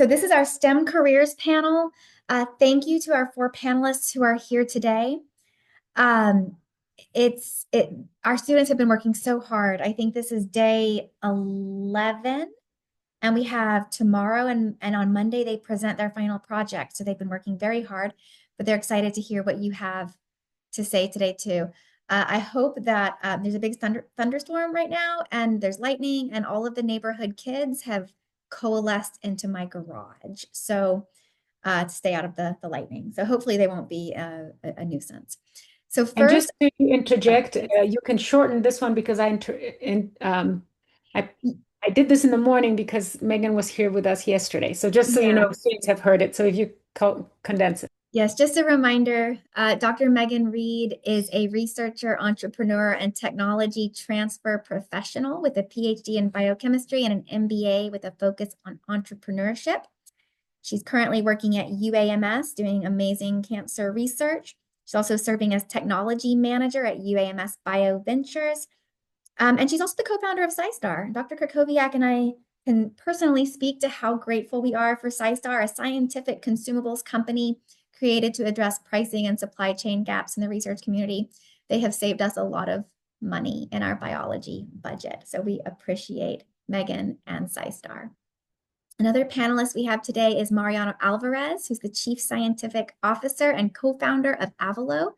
So this is our STEM careers panel. Thank you to our four panelists who are here today. Um, it's it Our students have been working so hard. I think this is day 11, and we have tomorrow and on Monday they present their final project. So they've been working very hard, but they're excited to hear what you have to say today too. I hope that there's a big thunderstorm right now, and there's lightning, and all of the neighborhood kids have coalesced into my garage. So to stay out of the lightning. So hopefully they won't be a nuisance. So And first, just to oh, interject, yes. you can shorten this one because I I did this in the morning because Megan was here with us yesterday. So just so you Yeah. know, students have heard it. So if you condense it. Yes, just a reminder, Dr. Megan Reed is a researcher, entrepreneur, and technology transfer professional with a PhD in biochemistry and an MBA with a focus on entrepreneurship. She's currently working at UAMS doing amazing cancer research. She's also serving as technology manager at UAMS BioVentures. And she's also the co-founder of SciStar. Dr. Krakowiak and I can personally speak to how grateful we are for SciStar, a scientific consumables company created to address pricing and supply chain gaps in the research community. They have saved us a lot of money in our biology budget. So we appreciate Megan and SciStar. Another panelist we have today is Mariano Alvarez, who's the Chief Scientific Officer and co-founder of Avalo.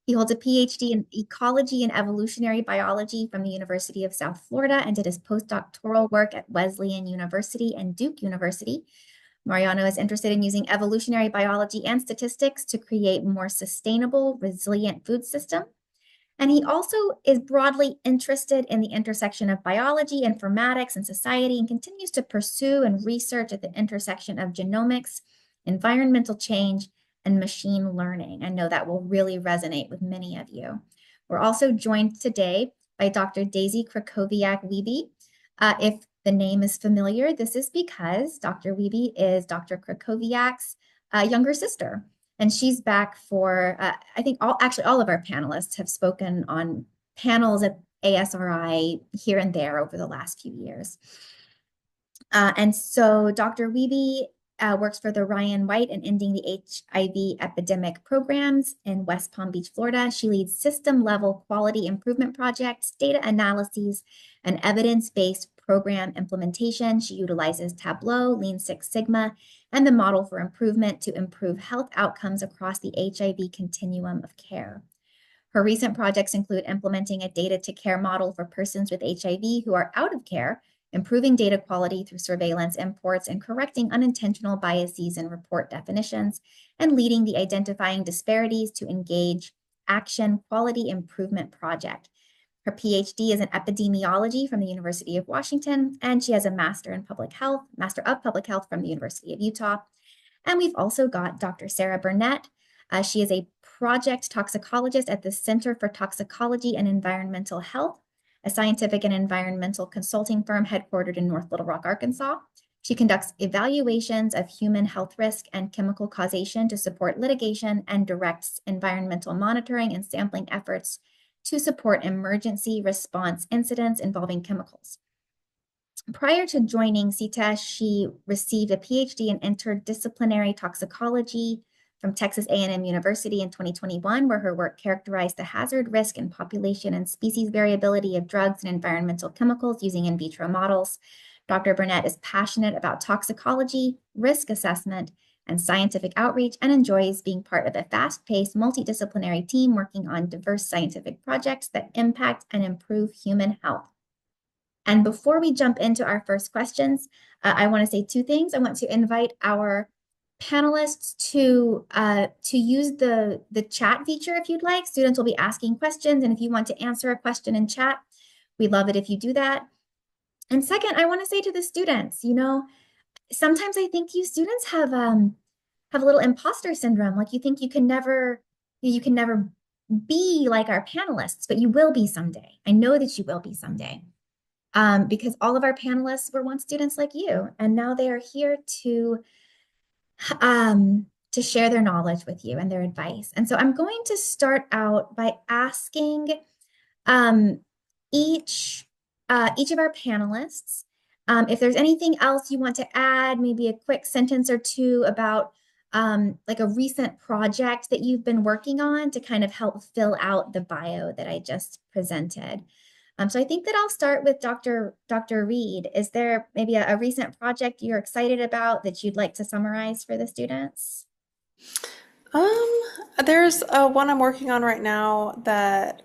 He holds a PhD in ecology and evolutionary biology from the University of South Florida and did his postdoctoral work at Wesleyan University and Duke University. Mariano is interested in using evolutionary biology and statistics to create more sustainable, resilient food systems. And he also is broadly interested in the intersection of biology, informatics, and society, and continues to pursue and research at the intersection of genomics, environmental change, and machine learning. I know that will really resonate with many of you. We're also joined today by Dr. Daisy Krakowiak-Wiebe. If the name is familiar, this is because Dr. Wiebe is Dr. Krakowiak's younger sister. And she's back for, I think all of our panelists have spoken on panels at ASRI here and there over the last few years. And so Dr. Wiebe works for the Ryan White and Ending the HIV Epidemic programs in West Palm Beach, Florida. She leads system-level quality improvement projects, data analyses, and evidence-based program implementation. She utilizes Tableau, Lean Six Sigma, and the model for improvement to improve health outcomes across the HIV continuum of care. Her recent projects include implementing a data to care model for persons with HIV who are out of care, improving data quality through surveillance imports, and correcting unintentional biases in report definitions, and leading the Identifying Disparities to Engage Action Quality Improvement Project. Her PhD is in epidemiology from the University of Washington, and she has a Master of Public Health from the University of Utah. And we've also got Dr. Sarah Burnett. She is a project toxicologist at the Center for Toxicology and Environmental Health, a scientific and environmental consulting firm headquartered in North Little Rock, Arkansas. She conducts evaluations of human health risk and chemical causation to support litigation and directs environmental monitoring and sampling efforts to support emergency response incidents involving chemicals. Prior to joining CETA, she received a PhD in interdisciplinary toxicology from Texas A&M University in 2021, where her work characterized the hazard, risk, and population and species variability of drugs and environmental chemicals using in vitro models. Dr. Burnett is passionate about toxicology, risk assessment, and scientific outreach, and enjoys being part of a fast-paced, multidisciplinary team working on diverse scientific projects that impact and improve human health. And before we jump into our first questions, I want to say two things. I want to invite our panelists to use the chat feature if you'd like. Students will be asking questions, and if you want to answer a question in chat, we'd love it if you do that. And second, I want to say to the students, sometimes I think you students have a little imposter syndrome. Like you think you can never be like our panelists, but you will be someday. I know that you will be someday. Because all of our panelists were once students like you, and now they are here to share their knowledge with you and their advice. And so I'm going to start out by asking um, each of our panelists If there's anything else you want to add, maybe a quick sentence or two about like a recent project that you've been working on to kind of help fill out the bio that I just presented. So I think that I'll start with Dr. Reed. Is there maybe a recent project you're excited about that you'd like to summarize for the students? Um, there's one I'm working on right now that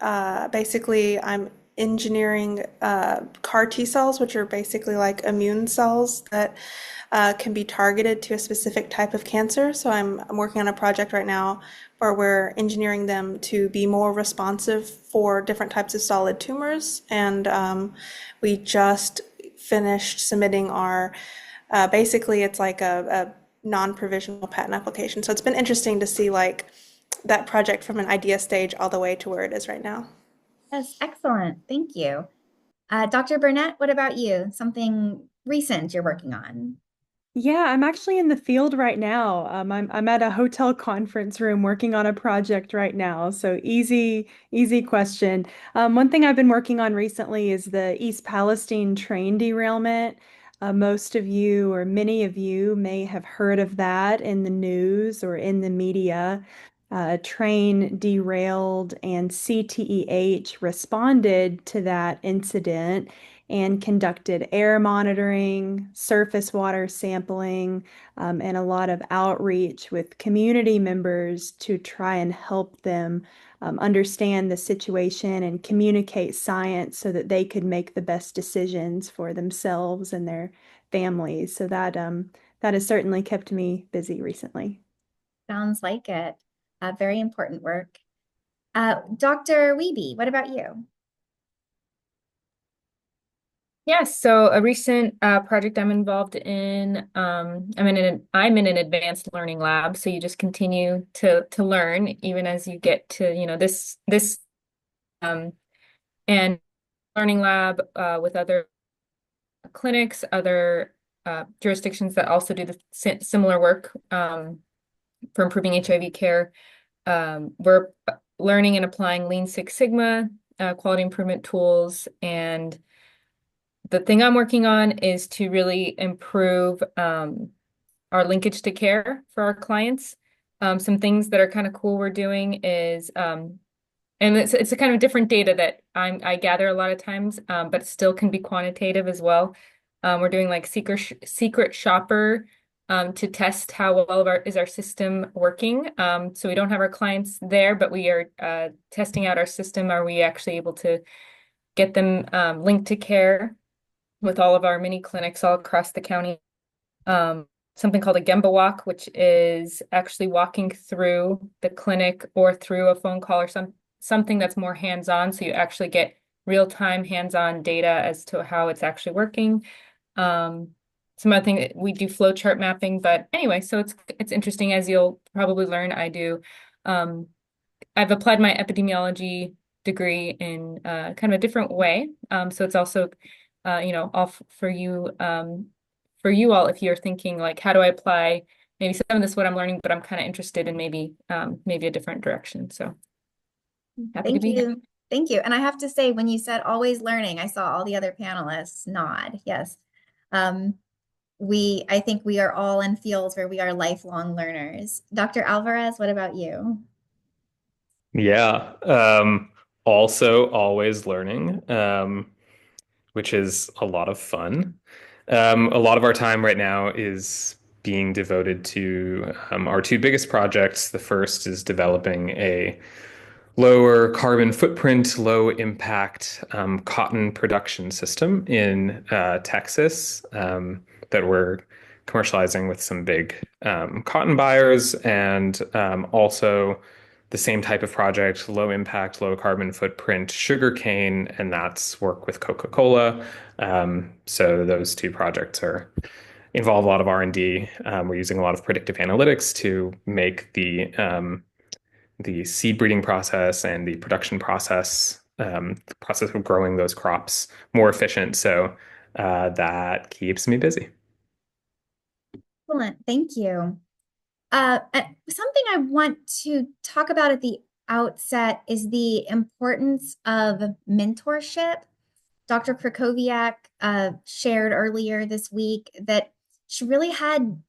basically I'm engineering CAR T cells, which are basically like immune cells that can be targeted to a specific type of cancer. So I'm working on a project right now where we're engineering them to be more responsive for different types of solid tumors. And we just finished submitting our basically it's like a non-provisional patent application. So it's been interesting to see like that project from an idea stage all the way to where it is right now. Yes, excellent. Thank you. Dr. Burnett, what about you? Something recent you're working on? Yeah, I'm actually in the field right now. I'm at a hotel conference room working on a project right now. So easy question. One thing I've been working on recently is the East Palestine train derailment. Most of you or many of you may have heard of that in the news or in the media. A train derailed and CTEH responded to that incident and conducted air monitoring, surface water sampling, and a lot of outreach with community members to try and help them understand the situation and communicate science so that they could make the best decisions for themselves and their families. So that has certainly kept me busy recently. Sounds like it. Very important work. Dr. Wiebe, what about you? Yes, so a recent project I'm involved in, I'm in an advanced learning lab, so you just continue to learn even as you get to, this um and learning lab with other clinics, other jurisdictions that also do the similar work for improving HIV care. We're learning and applying Lean Six Sigma, quality improvement tools, and the thing I'm working on is to really improve our linkage to care for our clients. Some things that are kind of cool we're doing is, and it's a kind of different data that I gather a lot of times, but still can be quantitative as well. We're doing like secret shopper to test how well is our system working. So we don't have our clients there, but we are testing out our system. Are we actually able to get them linked to care with all of our mini clinics all across the county? Something called a Gemba walk, which is actually walking through the clinic or through a phone call or something that's more hands-on, so you actually get real-time hands-on data as to how it's actually working. Some other thing, we do flow chart mapping, but anyway, so it's interesting. As you'll probably learn, I've applied my epidemiology degree in kind of a different way. So it's also all for you all if you're thinking like, how do I apply maybe some of this what I'm learning, but I'm kind of interested in maybe a different direction. So happy to Thank be here. you. Thank you. And I have to say, when you said always learning, I saw all the other panelists nod. Yes. Um, I think we are all in fields where we are lifelong learners. Dr. Alvarez, what about you? Yeah. Also always learning, which is a lot of fun. A lot of our time right now is being devoted to our two biggest projects. The first is developing a lower carbon footprint, low impact cotton production system in Texas that we're commercializing with some big cotton buyers, and also the same type of project, low impact, low carbon footprint sugarcane, and that's work with Coca-Cola. So those two projects involve a lot of R&D. We're using a lot of predictive analytics to make the seed breeding process and the production process, the process of growing those crops more efficient. So that keeps me busy. Excellent. Thank you. Something I want to talk about at the outset is the importance of mentorship. Dr. Krakowiak shared earlier this week that she really had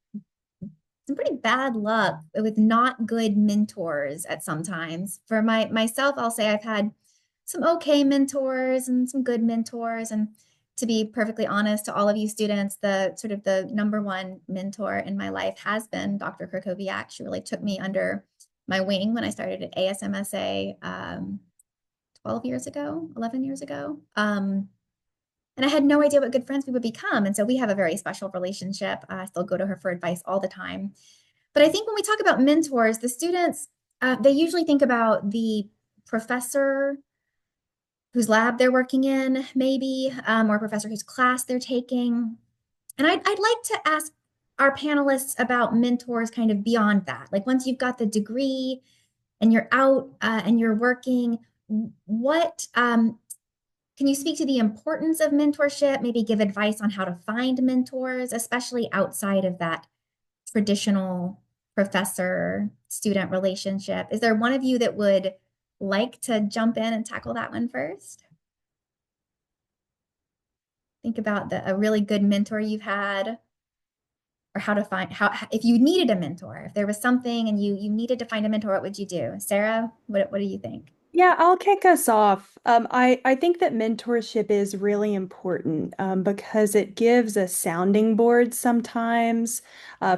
some pretty bad luck with not good mentors at sometimes. For myself, I'll say I've had some okay mentors and some good mentors. And to be perfectly honest to all of you students, the sort of the number one mentor in my life has been Dr. Krakowiak. She really took me under my wing when I started at ASMSA 12 years ago, 11 years ago. And I had no idea what good friends we would become. And so we have a very special relationship. I still go to her for advice all the time. But I think when we talk about mentors, the students, they usually think about the professor whose lab they're working in, maybe, or a professor whose class they're taking. And I'd like to ask our panelists about mentors kind of beyond that. Like once you've got the degree and you're out and you're working, what can you speak to the importance of mentorship, maybe give advice on how to find mentors, especially outside of that traditional professor-student relationship? Is there one of you that would like to jump in and tackle that one first? Think about a really good mentor you've had, or how to find, if you needed a mentor, if there was something and you needed to find a mentor, what would you do? Sarah, what do you think? Yeah, I'll kick us off. I think that mentorship is really important because it gives a sounding board sometimes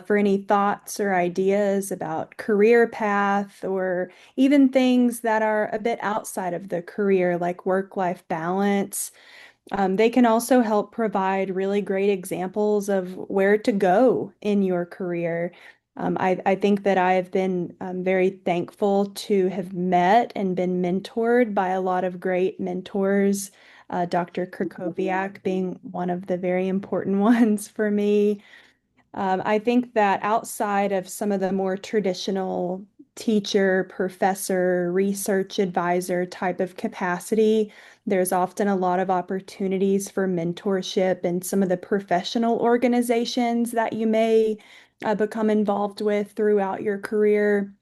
for any thoughts or ideas about career path or even things that are a bit outside of the career, like work-life balance. They can also help provide really great examples of where to go in your career. I think that I have been very thankful to have met and been mentored by a lot of great mentors, Dr. Krakowiak being one of the very important ones for me. I think that outside of some of the more traditional teacher, professor, research advisor type of capacity, there's often a lot of opportunities for mentorship in some of the professional organizations that you may become involved with throughout your career.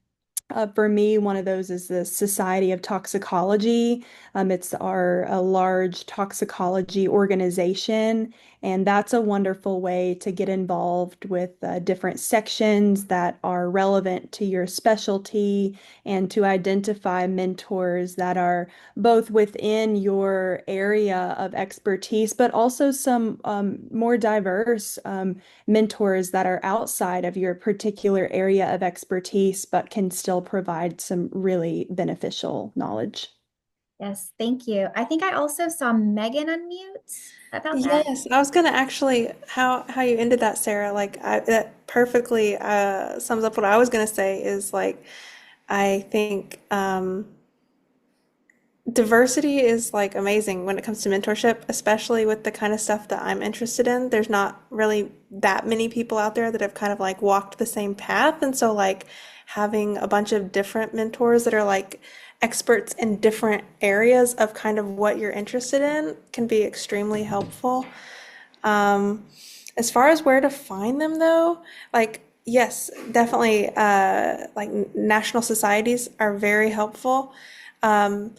For me, one of those is the Society of Toxicology. It's a large toxicology organization, and that's a wonderful way to get involved with different sections that are relevant to your specialty and to identify mentors that are both within your area of expertise, but also some more diverse mentors that are outside of your particular area of expertise, but can still provide some really beneficial knowledge. Yes, thank you. I think I also saw Megan unmute about that. Yes, I was gonna actually how you ended that, Sarah. That perfectly sums up what I was gonna say. Is like I think diversity is like amazing when it comes to mentorship, especially with the kind of stuff that I'm interested in. There's not really that many people out there that have kind of like walked the same path. And so like having a bunch of different mentors that are like experts in different areas of kind of what you're interested in can be extremely helpful. Um, as far as where to find them though, like yes, definitely like national societies are very helpful. Um,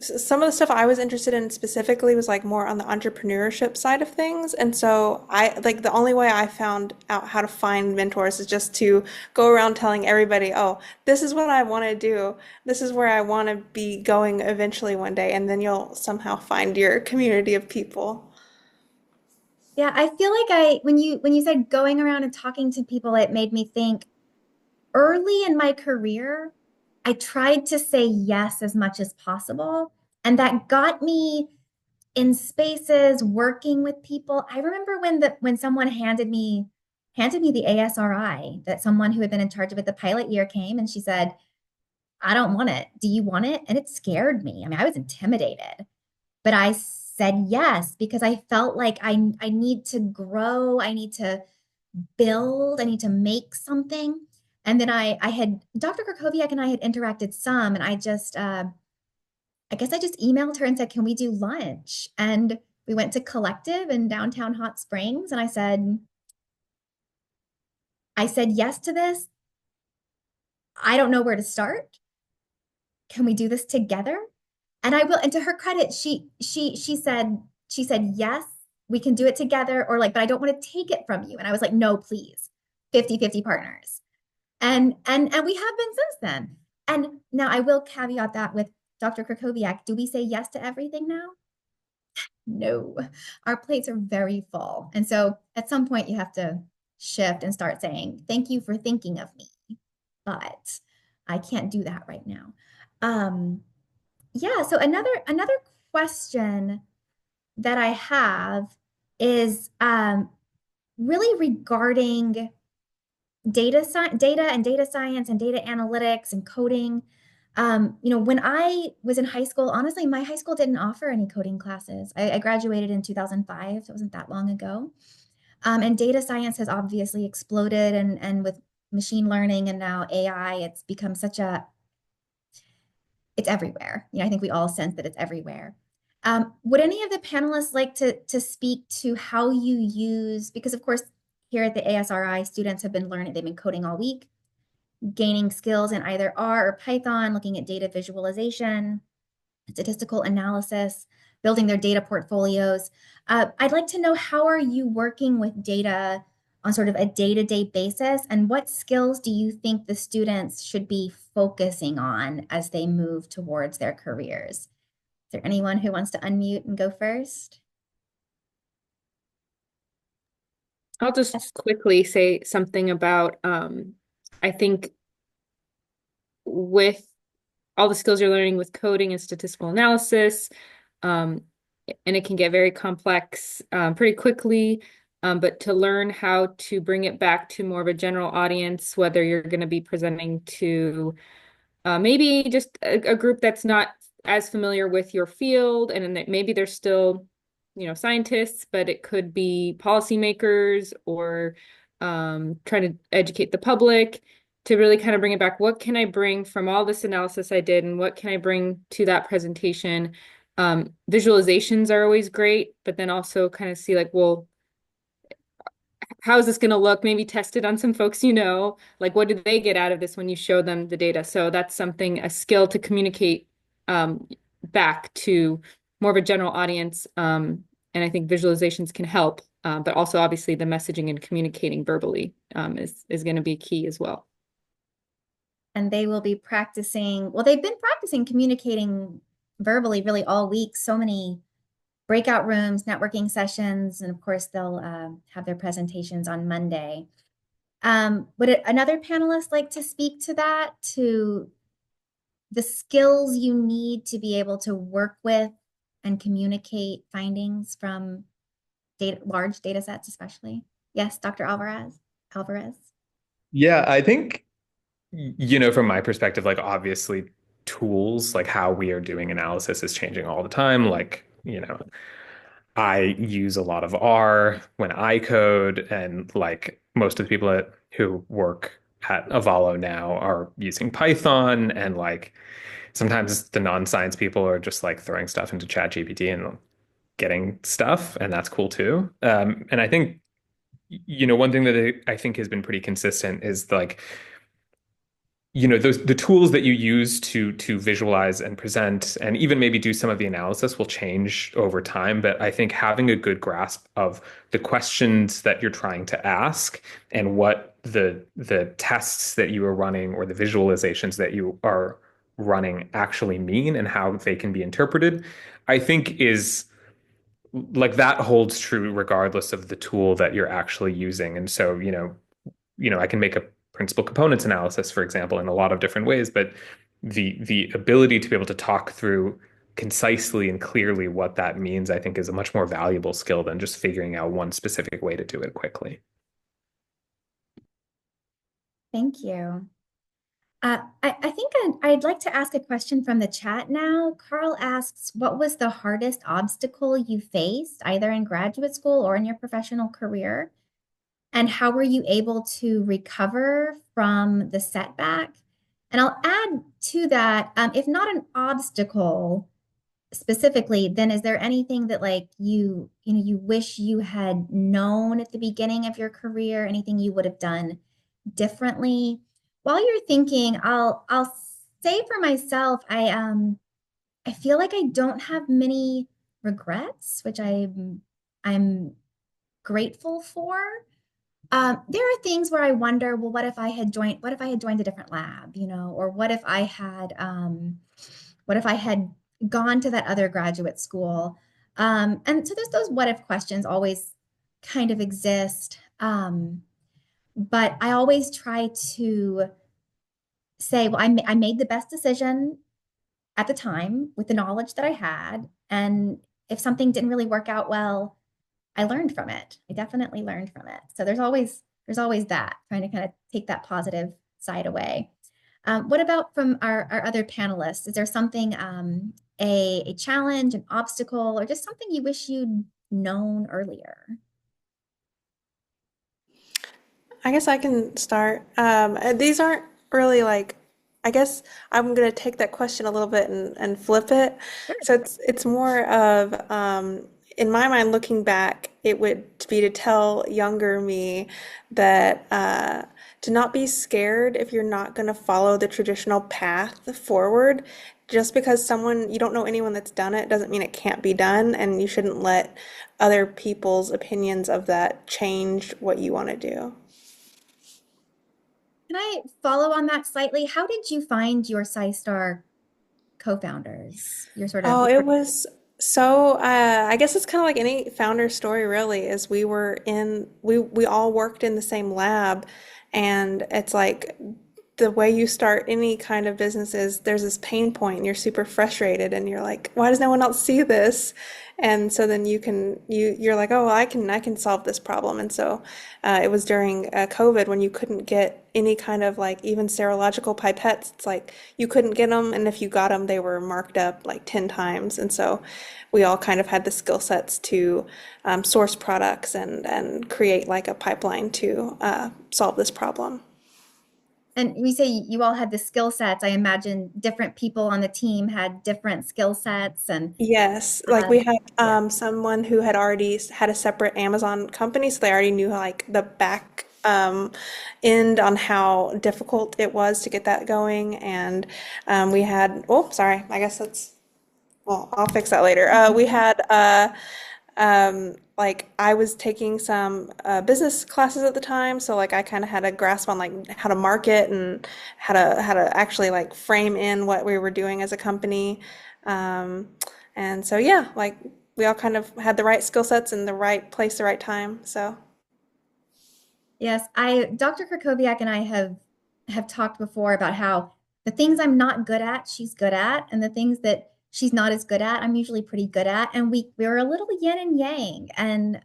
some of the stuff I was interested in specifically was like more on the entrepreneurship side of things. And so I like the only way I found out how to find mentors is just to go around telling everybody, oh, this is what I want to do. This is where I want to be going eventually one day. And then you'll somehow find your community of people. Yeah, I feel like when you said going around and talking to people, it made me think early in my career, I tried to say yes as much as possible. And that got me in spaces working with people. I remember when someone handed me the ASRI, that someone who had been in charge of it the pilot year came and she said, I don't want it. Do you want it? And it scared me. I mean, I was intimidated, but I said yes because I felt like I need to grow, I need to build, I need to make something. And then I had Dr. Krakowiak and I had interacted some, and I guess I just emailed her and said, "Can we do lunch?" And we went to Collective in downtown Hot Springs, and I said yes to this. I don't know where to start. Can we do this together? And I will. And to her credit, she said, she said, yes, we can do it together, or like, but I don't want to take it from you. And I was like, no, please, 50-50 partners. And we have been since then. And now I will caveat that with Dr. Krakowiak. Do we say yes to everything now? No, our plates are very full. And so at some point you have to shift and start saying, thank you for thinking of me, but I can't do that right now. Yeah, so another question that I have is really regarding data and data science and data analytics and coding. When I was in high school, honestly, my high school didn't offer any coding classes. I graduated in 2005, so it wasn't that long ago. And data science has obviously exploded, and with machine learning and now AI, it's become it's everywhere. I think we all sense that it's everywhere. Would any of the panelists like to speak to how you use, because of course, here at the ASRI, students have been learning, they've been coding all week, gaining skills in either R or Python, looking at data visualization, statistical analysis, building their data portfolios. I'd like to know, how are you working with data on sort of a day-to-day basis, and what skills do you think the students should be focusing on as they move towards their careers? Is there anyone who wants to unmute and go first? I'll just quickly say something about, I think with all the skills you're learning with coding and statistical analysis, and it can get very complex pretty quickly, but to learn how to bring it back to more of a general audience, whether you're going to be presenting to maybe just a group that's not as familiar with your field, and then maybe they're still, scientists, but it could be policymakers or trying to educate the public, to really kind of bring it back. What can I bring from all this analysis I did, and what can I bring to that presentation? Visualizations are always great, but then also kind of see like, well, how is this going to look? Maybe test it on some folks, like what did they get out of this when you show them the data? So that's something, a skill to communicate back to more of a general audience. And I think visualizations can help, but also obviously the messaging and communicating verbally is going to be key as well. And they will be practicing, well, they've been practicing communicating verbally really all week. So many breakout rooms, networking sessions, and of course they'll have their presentations on Monday. Would another panelist like to speak to that, to the skills you need to be able to work with and communicate findings from large data sets, especially? Yes, Dr. Alvarez. Yeah, I think, from my perspective, like obviously tools, like how we are doing analysis is changing all the time. Like, I use a lot of R when I code, and like most of the people who work at Avalo now are using Python, and like sometimes the non-science people are just like throwing stuff into ChatGPT and getting stuff, and that's cool too. And I think, one thing that I think has been pretty consistent is like, the tools that you use to visualize and present and even maybe do some of the analysis will change over time, but I think having a good grasp of the questions that you're trying to ask and what the tests that you are running or the visualizations that you are running actually mean and how they can be interpreted, I think is like that holds true regardless of the tool that you're actually using. And so, I can make a principal components analysis, for example, in a lot of different ways, but the ability to be able to talk through concisely and clearly what that means, I think, is a much more valuable skill than just figuring out one specific way to do it quickly. Thank you. I think I'd like to ask a question from the chat now. Carl asks, what was the hardest obstacle you faced, either in graduate school or in your professional career? And how were you able to recover from the setback? And I'll add to that, if not an obstacle specifically, then is there anything that like you wish you had known at the beginning of your career, anything you would have done differently? While you're thinking, I'll say for myself, I feel like I don't have many regrets, which I'm grateful for. There are things where I wonder, well, what if I had joined a different lab, or what if I had gone to that other graduate school? And so there's those what if questions always kind of exist. But I always try to say, well, I made the best decision at the time with the knowledge that I had. And if something didn't really work out well, I learned from it. I definitely learned from it. So there's always that, trying to kind of take that positive side away. What about from our other panelists? Is there something, a challenge, an obstacle, or just something you wish you'd known earlier? I guess I can start. These aren't really like, I guess I'm gonna take that question a little bit and flip it. So it's more of, in my mind, looking back, it would be to tell younger me that to not be scared if you're not gonna follow the traditional path forward. Just because you don't know anyone that's done it, doesn't mean it can't be done, and you shouldn't let other people's opinions of that change what you want to do. Can I follow on that slightly? How did you find your SciStar co-founders? Your sort of, Oh, it was so I guess it's kind of like any founder story really is we all worked in the same lab, and it's like the way you start any kind of business is there's this pain point and you're super frustrated and you're like, why does no one else see this? And so then you're like, oh, well, I can solve this problem. And so it was during COVID when you couldn't get any kind of like even serological pipettes. It's like you couldn't get them, and if you got them, they were marked up like 10 times. And so we all kind of had the skill sets to source products and create like a pipeline to solve this problem. and we say you all had the skill sets. I imagine different people on the team had different skill sets and Yes, like uh, we had yeah. someone who had already had a separate Amazon company, so they already knew like the back end on how difficult it was to get that going. And we had, oh, sorry, I guess that's, well, I'll fix that later. We had like I was taking some business classes at the time, so like I kind of had a grasp on like how to market and how to actually like frame in what we were doing as a company. Um, and so yeah, like we all kind of had the right skill sets in the right place, the right time. So Yes, Dr. Krakowiak and I have talked before about how the things I'm not good at, she's good at, and the things that she's not as good at, I'm usually pretty good at. And we're a little yin and yang. And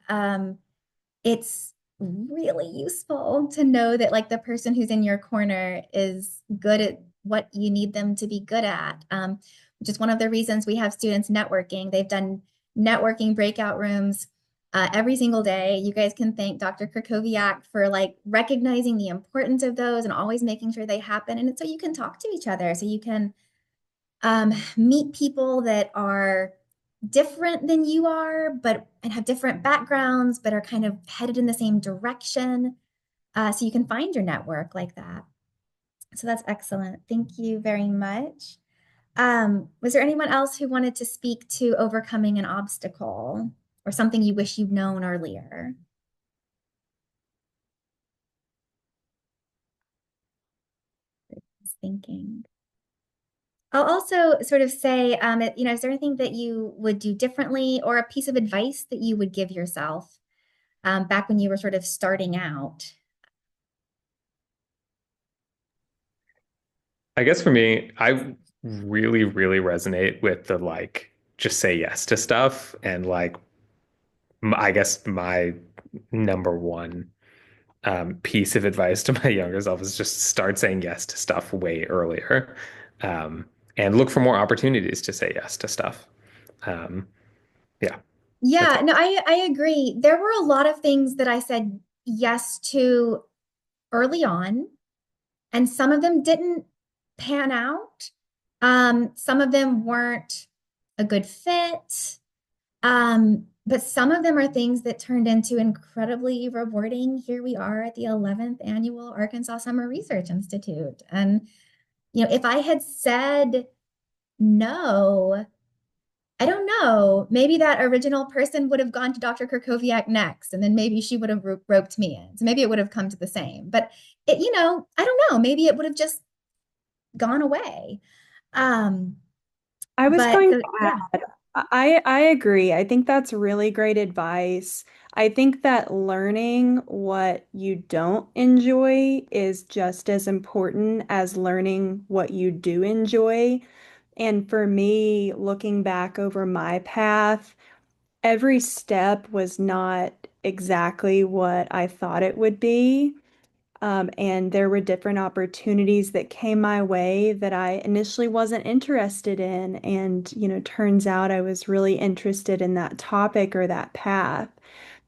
it's really useful to know that like the person who's in your corner is good at what you need them to be good at, which is one of the reasons we have students networking. They've done networking breakout rooms every single day. You guys can thank Dr. Krakowiak for like recognizing the importance of those and always making sure they happen. And it's so you can talk to each other, so you can meet people that are different than you are, but and have different backgrounds, but are kind of headed in the same direction. So you can find your network like that. So that's excellent. Thank you very much. Was there anyone else who wanted to speak to overcoming an obstacle or something you wish you'd known earlier? Just thinking. I'll also sort of say, is there anything that you would do differently or a piece of advice that you would give yourself back when you were sort of starting out? I guess for me, I really, really resonate with the like just say yes to stuff. And like, I guess my number one piece of advice to my younger self is just start saying yes to stuff way earlier, um, and look for more opportunities to say yes to stuff. Um, yeah, that's Yeah, all. no, I agree. There were a lot of things that I said yes to early on, and some of them didn't pan out. Some of them weren't a good fit. But some of them are things that turned into incredibly rewarding. Here we are at the 11th annual Arkansas Summer Research Institute. And, if I had said no, I don't know. Maybe that original person would have gone to Dr. Kerkoviak next, and then maybe she would have roped me in. So maybe it would have come to the same. But I don't know. Maybe it would have just gone away. Um, I was but going so to yeah. add, I agree. I think that's really great advice. I think that learning what you don't enjoy is just as important as learning what you do enjoy. And for me, looking back over my path, every step was not exactly what I thought it would be. And there were different opportunities that came my way that I initially wasn't interested in. And, turns out I was really interested in that topic or that path.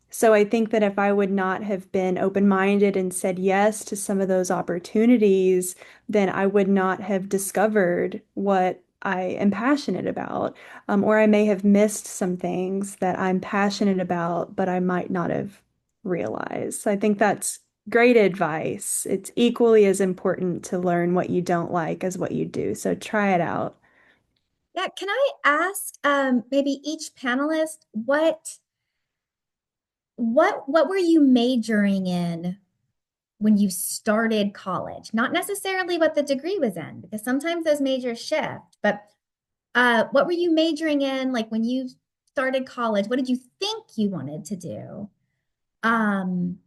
So I think that if I would not have been open-minded and said yes to some of those opportunities, then I would not have discovered what I am passionate about. Or I may have missed some things that I'm passionate about, but I might not have realized. So I think that's great advice. It's equally as important to learn what you don't like as what you do. So try it out. Yeah, can I ask maybe each panelist what were you majoring in when you started college? Not necessarily what the degree was in, because sometimes those majors shift, but what were you majoring in like when you started college? What did you think you wanted to do? Um,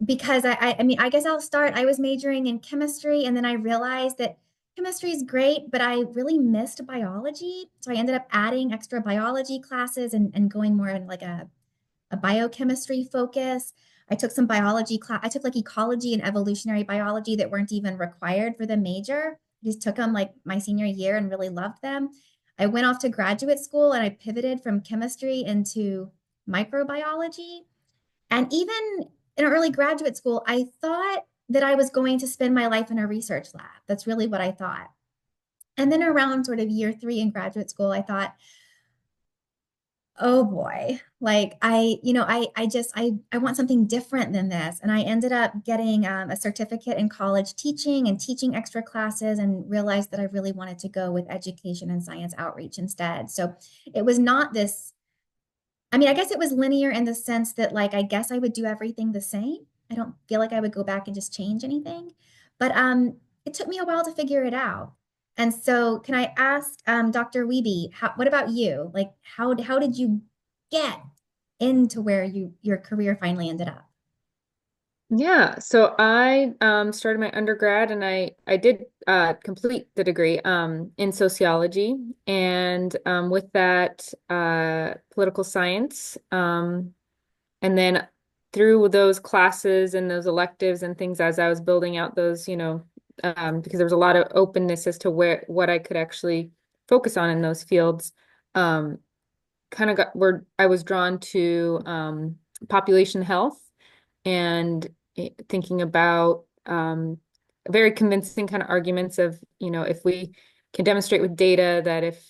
because I mean, I guess I'll start. I was majoring in chemistry, and then I realized that chemistry is great, but I really missed biology. So I ended up adding extra biology classes and going more in like a biochemistry focus. I took some biology class. I took like ecology and evolutionary biology that weren't even required for the major. I just took them like my senior year and really loved them. I went off to graduate school and I pivoted from chemistry into microbiology. And even in early graduate school, I thought that I was going to spend my life in a research lab. That's really what I thought. And then around sort of year 3 in graduate school, I thought, oh boy, like I want something different than this. And I ended up getting a certificate in college teaching and teaching extra classes and realized that I really wanted to go with education and science outreach instead. So it was not this, I mean, I guess it was linear in the sense that, like, I guess I would do everything the same. I don't feel like I would go back and just change anything. But it took me a while to figure it out. And so, can I ask Dr. Wiebe, what about you? Like, how did you get into where your career finally ended up? Yeah, so I started my undergrad and I did complete the degree in sociology and with that political science and then through those classes and those electives and things as I was building out those, because there was a lot of openness as to what I could actually focus on in those fields, kind of got where I was drawn to population health and thinking about very convincing kind of arguments of, if we can demonstrate with data that if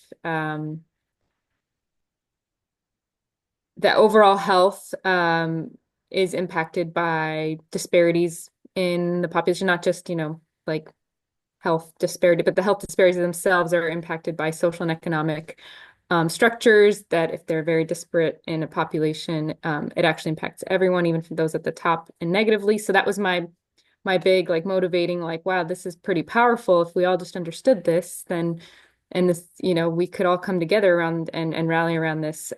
that overall health is impacted by disparities in the population, not just, like health disparity, but the health disparities themselves are impacted by social and economic structures that if they're very disparate in a population, it actually impacts everyone, even for those at the top and negatively. So that was my big like motivating, like, wow, this is pretty powerful. If we all just understood this, then and this, we could all come together around and rally around this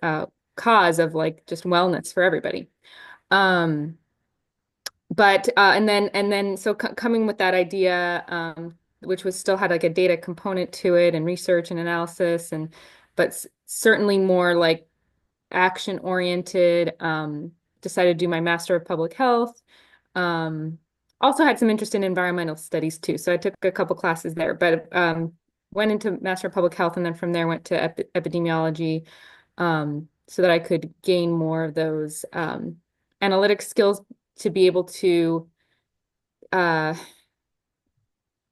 cause of like just wellness for everybody. Um, but and then so coming with that idea, which was still had like a data component to it and research and analysis and but certainly more like action oriented. Decided to do my Master of Public Health. Um, Also had some interest in environmental studies too, so I took a couple classes there. But went into Master of Public Health, and then from there went to epidemiology, so that I could gain more of those analytic skills to be able to uh,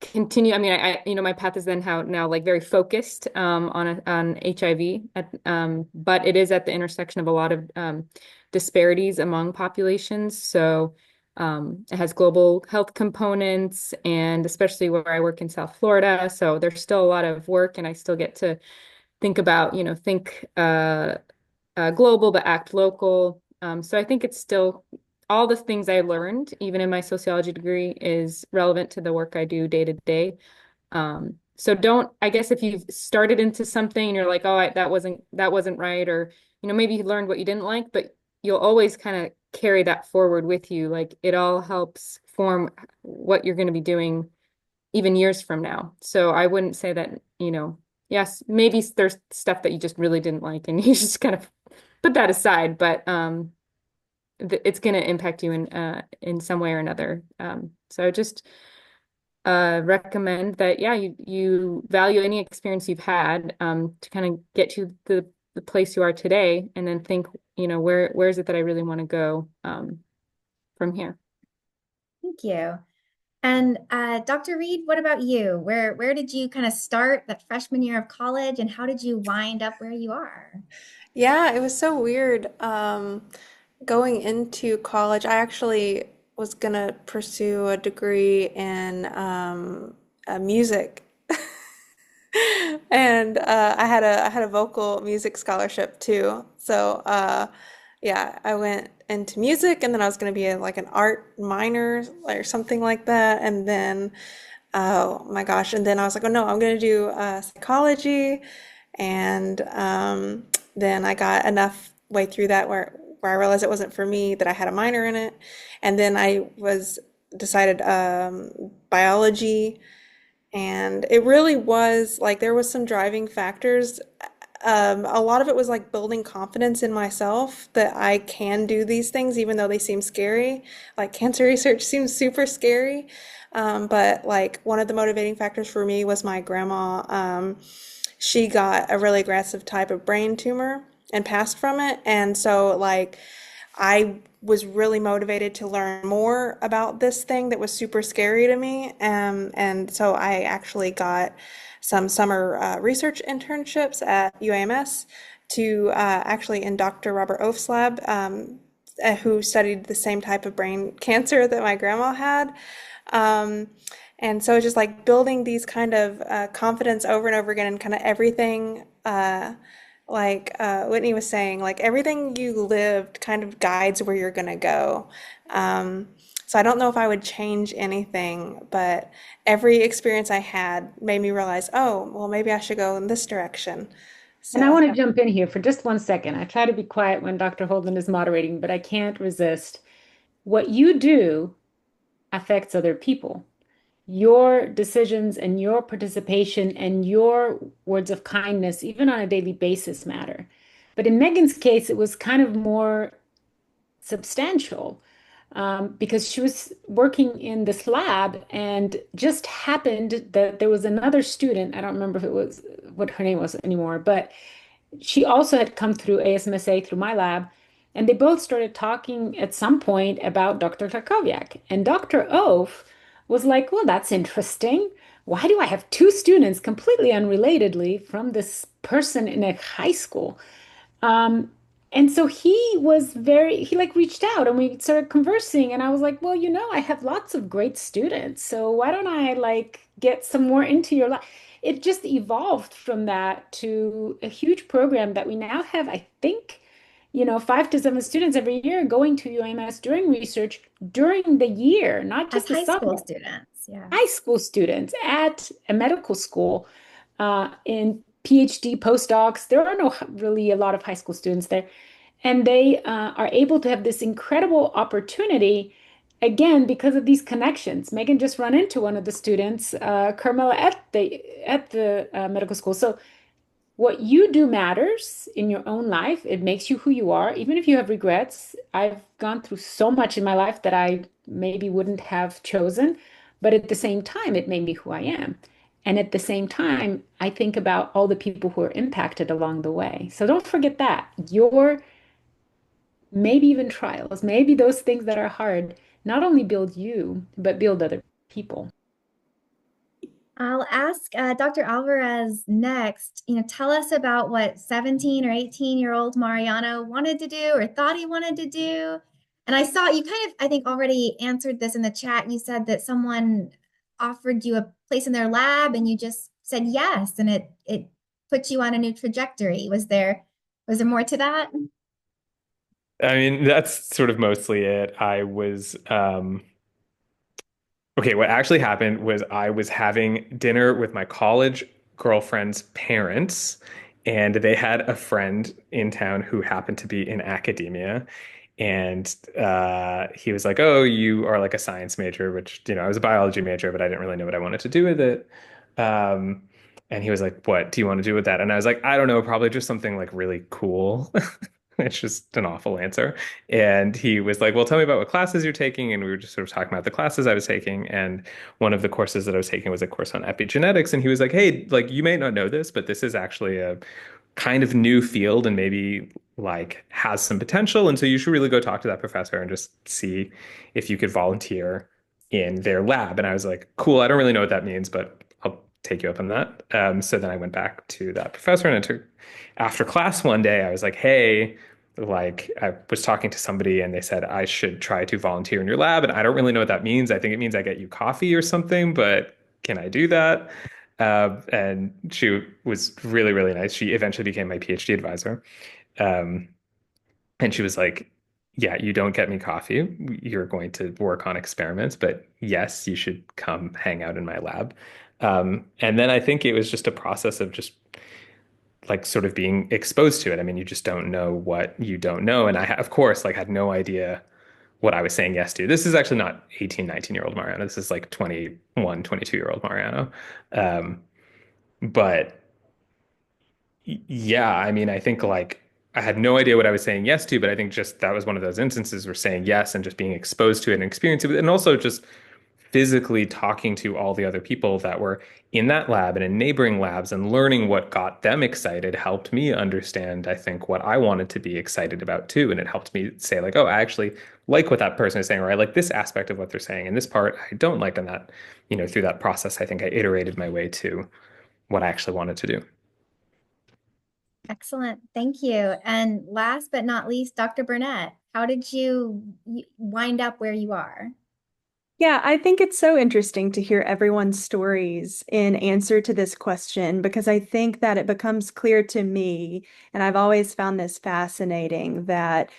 continue. I mean, my path is then how now like very focused on HIV, but it is at the intersection of a lot of disparities among populations. So it has global health components, and especially where I work in South Florida. So there's still a lot of work, and I still get to think about, think global but act local. So I think it's still all the things I learned, even in my sociology degree, is relevant to the work I do day to day. So don't, I guess if you've started into something and you're like, oh, that wasn't right, or maybe you learned what you didn't like, but you'll always kind of carry that forward with you. Like it all helps form what you're going to be doing even years from now. So I wouldn't say that, yes, maybe there's stuff that you just really didn't like and you just kind of put that aside, but it's going to impact you in some way or another. So just recommend that, yeah, you value any experience you've had to kind of get to the place you are today, and then think, where is it that I really want to go from here. Thank you. And Dr. Reed, what about you? Where did you kind of start that freshman year of college, and how did you wind up where you are? Yeah, it was so weird. Going into college, I actually was gonna pursue a degree in music. And I had a vocal music scholarship too. So yeah, I went into music, and then I was going to be like an art minor or something like that. And then oh my gosh, and then I was like, oh no, I'm going to do psychology. And then I got enough way through that where I realized it wasn't for me, that I had a minor in it. And then I was decided biology, and it really was like there was some driving factors. A lot of it was like building confidence in myself that I can do these things even though they seem scary. Like cancer research seems super scary. But like one of the motivating factors for me was my grandma. She got a really aggressive type of brain tumor and passed from it. And so like I was really motivated to learn more about this thing that was super scary to me. And so I actually got some summer research internships at UAMS to actually in Dr. Robert Oaf's lab, who studied the same type of brain cancer that my grandma had. Um, and so just like building these kind of confidence over and over again, and kind of everything, like Whitney was saying, like everything you lived kind of guides where you're gonna go. So I don't know if I would change anything, but every experience I had made me realize, oh, well, maybe I should go in this direction. And I So want to jump in here for just 1 second. I try to be quiet when Dr. Holden is moderating, but I can't resist. What you do affects other people. Your decisions and your participation and your words of kindness, even on a daily basis, matter. But in Megan's case, it was kind of more substantial because she was working in this lab and just happened that there was another student. I don't remember if it was what her name was anymore, but she also had come through ASMSA through my lab. And they both started talking at some point about Dr. Krakowiak. And Dr. Oaf was like, well, that's interesting. Why do I have two students completely unrelatedly from this person in a high school? Um, and so he like reached out and we started conversing. And I was like, well, I have lots of great students. So why don't I like get some more into your life? It just evolved from that to a huge program that we now have, I think, 5 to 7 students every year going to UAMS doing research during the year, not As just the high school summer. students, yeah. High school students at a medical school, in PhD postdocs. There are no really a lot of high school students there. And they are able to have this incredible opportunity again because of these connections. Megan just run into one of the students, Carmela, at the medical school. So what you do matters in your own life. It makes you who you are, even if you have regrets. I've gone through so much in my life that I maybe wouldn't have chosen, but at the same time, it made me who I am. And at the same time, I think about all the people who are impacted along the way. So don't forget that. Your maybe even trials, maybe those things that are hard, not only build you, but build other people. I'll ask Dr. Alvarez next. Tell us about what 17 or 18-year-old Mariano wanted to do or thought he wanted to do. And I saw you kind of, I think, already answered this in the chat. You said that someone offered you a place in their lab and you just said yes, and it put you on a new trajectory? Was there more to that? I mean, that's sort of mostly it. Okay, what actually happened was I was having dinner with my college girlfriend's parents, and they had a friend in town who happened to be in academia. And he was like, "Oh, you are like a science major," which, I was a biology major, but I didn't really know what I wanted to do with it. Um, and he was like, "What do you want to do with that?" And I was like, "I don't know, probably just something like really cool." It's just an awful answer. And he was like, "Well, tell me about what classes you're taking." And we were just sort of talking about the classes I was taking. And one of the courses that I was taking was a course on epigenetics. And he was like, "Hey, like you may not know this, but this is actually a kind of new field and maybe like has some potential. And so you should really go talk to that professor and just see if you could volunteer in their lab." And I was like, "Cool, I don't really know what that means, but I'll take you up on that." So then I went back to that professor and I took after class one day, I was like, "Hey, like I was talking to somebody and they said I should try to volunteer in your lab. And I don't really know what that means. I think it means I get you coffee or something, but can I do that?" And she was really, really nice. She eventually became my PhD advisor. Um, and she was like, "Yeah, you don't get me coffee. You're going to work on experiments, but yes, you should come hang out in my lab." And then I think it was just a process of just like sort of being exposed to it. I mean, you just don't know what you don't know. And of course, like had no idea what I was saying yes to. This is actually not 18, 19-year-old Mariano. This is like 21, 22-year-old Mariano. Um, but yeah, I mean, I think like I had no idea what I was saying yes to, but I think just that was one of those instances where saying yes and just being exposed to it and experiencing it, and also just physically talking to all the other people that were in that lab and in neighboring labs and learning what got them excited helped me understand, I think, what I wanted to be excited about too. And it helped me say, like, "Oh, I actually like what that person is saying, or I like this aspect of what they're saying, and this part I don't like." And that, through that process, I think I iterated my way to what I actually wanted to do. Excellent. Thank you. And last but not least, Dr. Burnett, how did you wind up where you are? Yeah, I think it's so interesting to hear everyone's stories in answer to this question because I think that it becomes clear to me, and I've always found this fascinating, that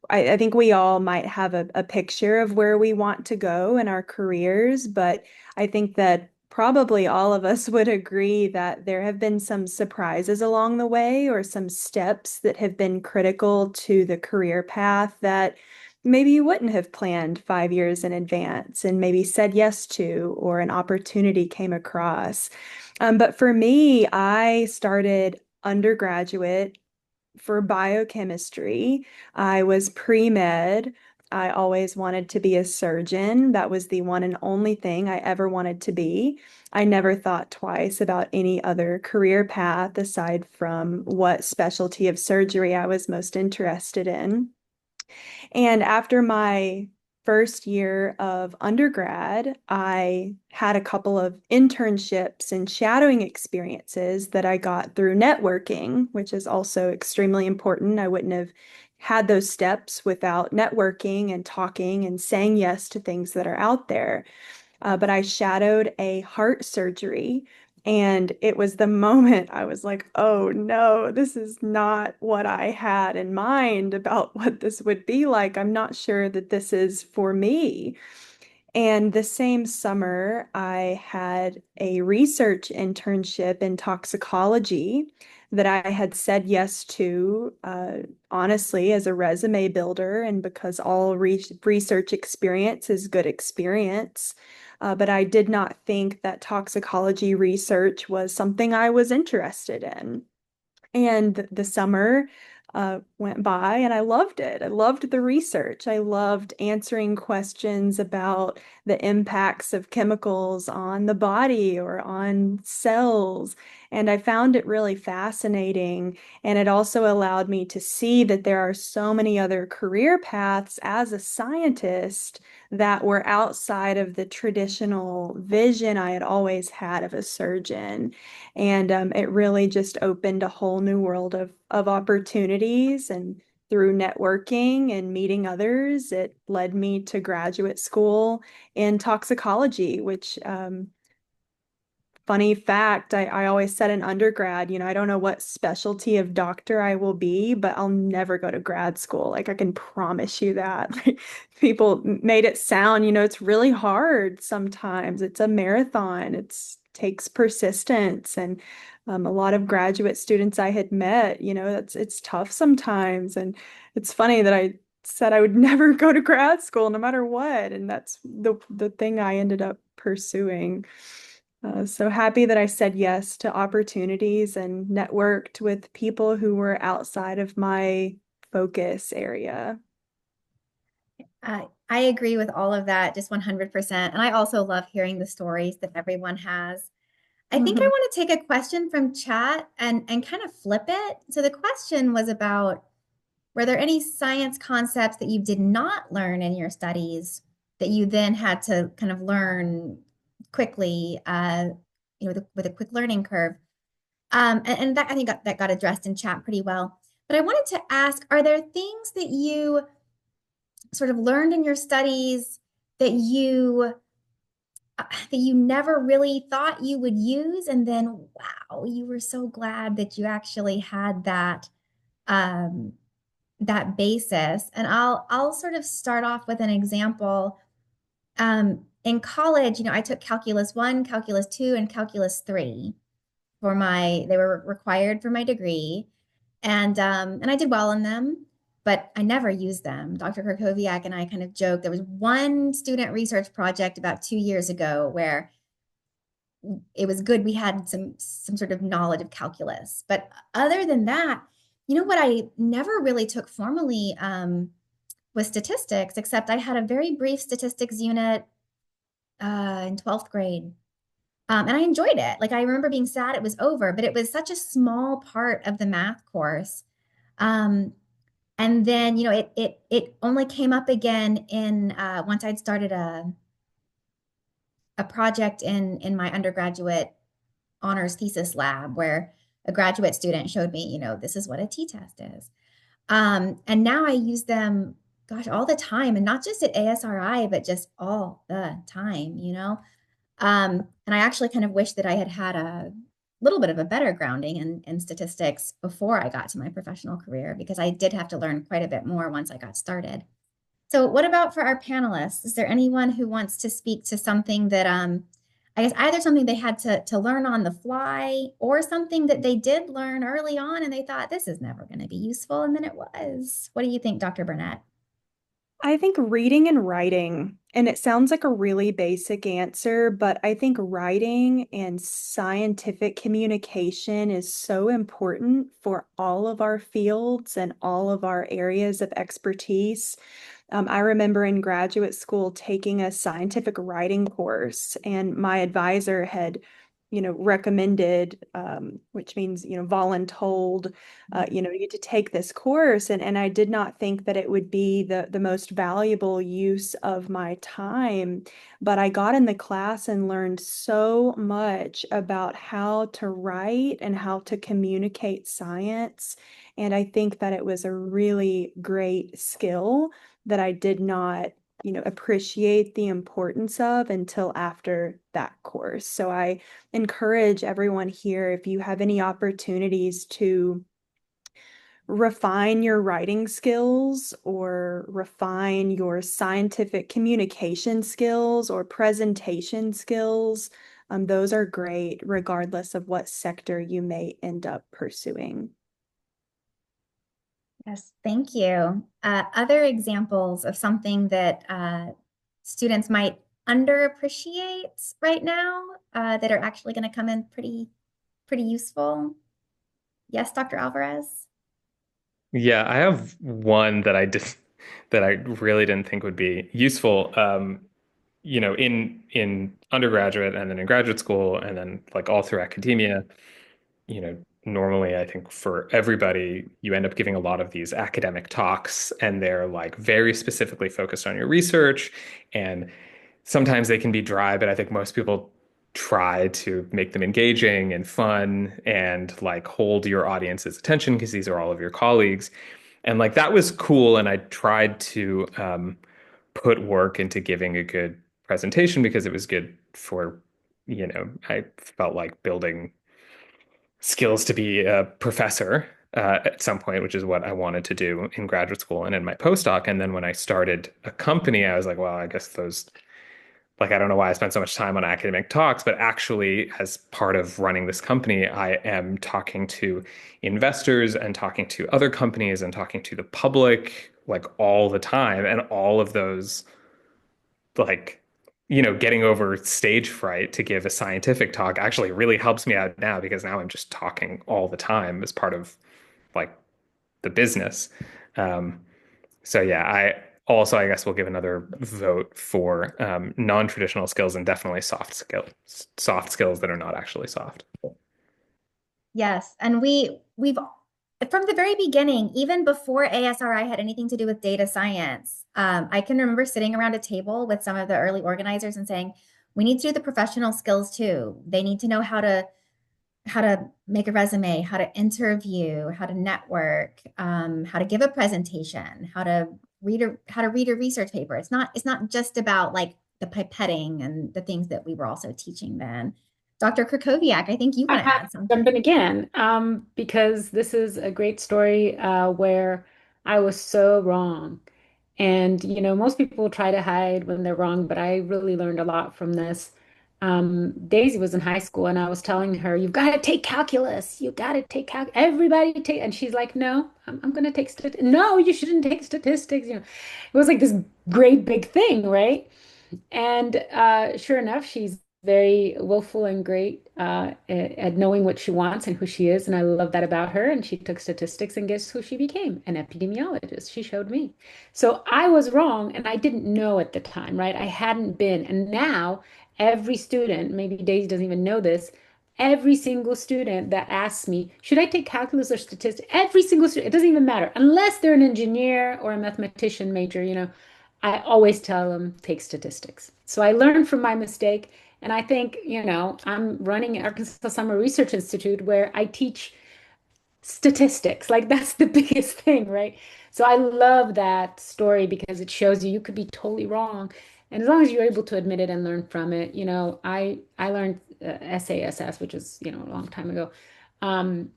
I think we all might have a picture of where we want to go in our careers, but I think that probably all of us would agree that there have been some surprises along the way or some steps that have been critical to the career path that maybe you wouldn't have planned 5 years in advance and maybe said yes to, or an opportunity came across. But for me, I started undergraduate for biochemistry. I was pre-med. I always wanted to be a surgeon. That was the one and only thing I ever wanted to be. I never thought twice about any other career path aside from what specialty of surgery I was most interested in. And after my first year of undergrad, I had a couple of internships and shadowing experiences that I got through networking, which is also extremely important. I wouldn't have had those steps without networking and talking and saying yes to things that are out there. But I shadowed a heart surgery. And it was the moment I was like, oh no, this is not what I had in mind about what this would be like. I'm not sure that this is for me. And the same summer, I had a research internship in toxicology that I had said yes to, honestly, as a resume builder, and because all research experience is good experience. But I did not think that toxicology research was something I was interested in. And the summer went by and I loved it. I loved the research. I loved answering questions about the impacts of chemicals on the body or on cells. And I found it really fascinating. And it also allowed me to see that there are so many other career paths as a scientist that were outside of the traditional vision I had always had of a surgeon. And it really just opened a whole new world of opportunities. And through networking and meeting others, it led me to graduate school in toxicology, which funny fact, I always said in undergrad, I don't know what specialty of doctor I will be, but I'll never go to grad school. Like I can promise you that. Like, people made it sound, it's really hard sometimes. It's a marathon. It's takes persistence. And a lot of graduate students I had met, it's tough sometimes. And it's funny that I said I would never go to grad school no matter what. And that's the thing I ended up pursuing. So happy that I said yes to opportunities and networked with people who were outside of my focus area. I agree with all of that, just 100%. And I also love hearing the stories that everyone has. I think I Mhm. want to take a question from chat and kind of flip it. So the question was about, were there any science concepts that you did not learn in your studies that you then had to kind of learn quickly, with a quick learning curve? And that I think that got addressed in chat pretty well. But I wanted to ask, are there things that you sort of learned in your studies that you never really thought you would use, and then wow, you were so glad that you actually had um, that basis? And I'll sort of start off with an example. In college, I took calculus 1, calculus 2, and calculus 3 they were required for my degree. And I did well in them, but I never used them. Dr. Krakowiak and I kind of joked. There was one student research project about 2 years ago where it was good we had some sort of knowledge of calculus. But other than that, what I never really took formally was statistics, except I had a very brief statistics unit in 12th grade. And I enjoyed it. Like I remember being sad it was over, but it was such a small part of the math course. Um, and then, it only came up again in once I'd started a project in my undergraduate honors thesis lab where a graduate student showed me, this is what a t-test is. And now I use them, gosh, all the time, and not just at ASRI, but just all the time. And I actually kind of wish that I had had a little bit of a better grounding in statistics before I got to my professional career, because I did have to learn quite a bit more once I got started. So what about for our panelists? Is there anyone who wants to speak to something that I guess either something they had to learn on the fly, or something that they did learn early on and they thought this is never going to be useful, and then it was? What do you think, Dr. Burnett? I think reading and writing, and it sounds like a really basic answer, but I think writing and scientific communication is so important for all of our fields and all of our areas of expertise. I remember in graduate school taking a scientific writing course, and my advisor had, recommended, which means, voluntold, you get to take this course. And I did not think that it would be the most valuable use of my time. But I got in the class and learned so much about how to write and how to communicate science. And I think that it was a really great skill that I did not, appreciate the importance of until after that course. So I encourage everyone here, if you have any opportunities to refine your writing skills or refine your scientific communication skills or presentation skills, those are great regardless of what sector you may end up pursuing. Yes, thank you. Other examples of something that students might underappreciate right now that are actually going to come in pretty useful? Yes, Dr. Alvarez? Yeah, I have one that I did that I really didn't think would be useful. In undergraduate and then in graduate school and then like all through academia, normally I think for everybody, you end up giving a lot of these academic talks and they're like very specifically focused on your research. And sometimes they can be dry, but I think most people try to make them engaging and fun and like hold your audience's attention because these are all of your colleagues. And like that was cool. And I tried to put work into giving a good presentation because it was good for I felt like building skills to be a professor at some point, which is what I wanted to do in graduate school and in my postdoc. And then when I started a company, I was like, well, I guess those, like, I don't know why I spent so much time on academic talks, but actually, as part of running this company, I am talking to investors and talking to other companies and talking to the public like all the time. And all of those, like, getting over stage fright to give a scientific talk actually really helps me out now because now I'm just talking all the time as part of like the business. Um, so yeah, I guess will give another vote for non-traditional skills and definitely soft skills that are not actually soft. Yes, and we've from the very beginning, even before ASRI had anything to do with data science, I can remember sitting around a table with some of the early organizers and saying, we need to do the professional skills too. They need to know how to make a resume, how to interview, how to network, how to give a presentation, how to read a research paper. It's not just about like the pipetting and the things that we were also teaching then. Dr. Krakowiak, I think you I want to have add to jump in something. again, because this is a great story where I was so wrong. And, most people try to hide when they're wrong, but I really learned a lot from this. Daisy was in high school, and I was telling her, you've got to take calculus. You got to take everybody take. And she's like, no, I'm going to take statistics. No, you shouldn't take statistics. It was like this great big thing, right? And sure enough, she's very willful and great at knowing what she wants and who she is. And I love that about her. And she took statistics, and guess who she became? An epidemiologist. She showed me. So I was wrong, and I didn't know at the time, right? I hadn't been. And now every student, maybe Daisy doesn't even know this, every single student that asks me, should I take calculus or statistics? Every single student, it doesn't even matter, unless they're an engineer or a mathematician major, I always tell them take statistics. So I learned from my mistake. And I think, I'm running Arkansas Summer Research Institute where I teach statistics. Like that's the biggest thing, right? So I love that story because it shows you could be totally wrong. And as long as you're able to admit it and learn from it, I learned SASS, which is, a long time ago. Um,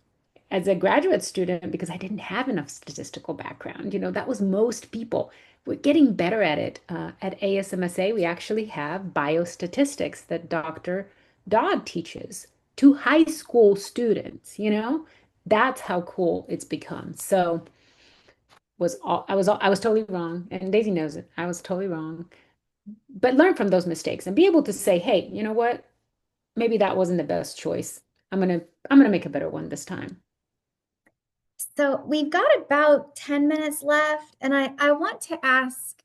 as a graduate student because I didn't have enough statistical background. That was most people. We're getting better at it. At ASMSA, we actually have biostatistics that Dr. Dodd teaches to high school students. That's how cool it's become. So I was totally wrong, and Daisy knows it. I was totally wrong. But learn from those mistakes and be able to say, hey, you know what? Maybe that wasn't the best choice. I'm gonna make a better one this time. So we've got about 10 minutes left, and I want to ask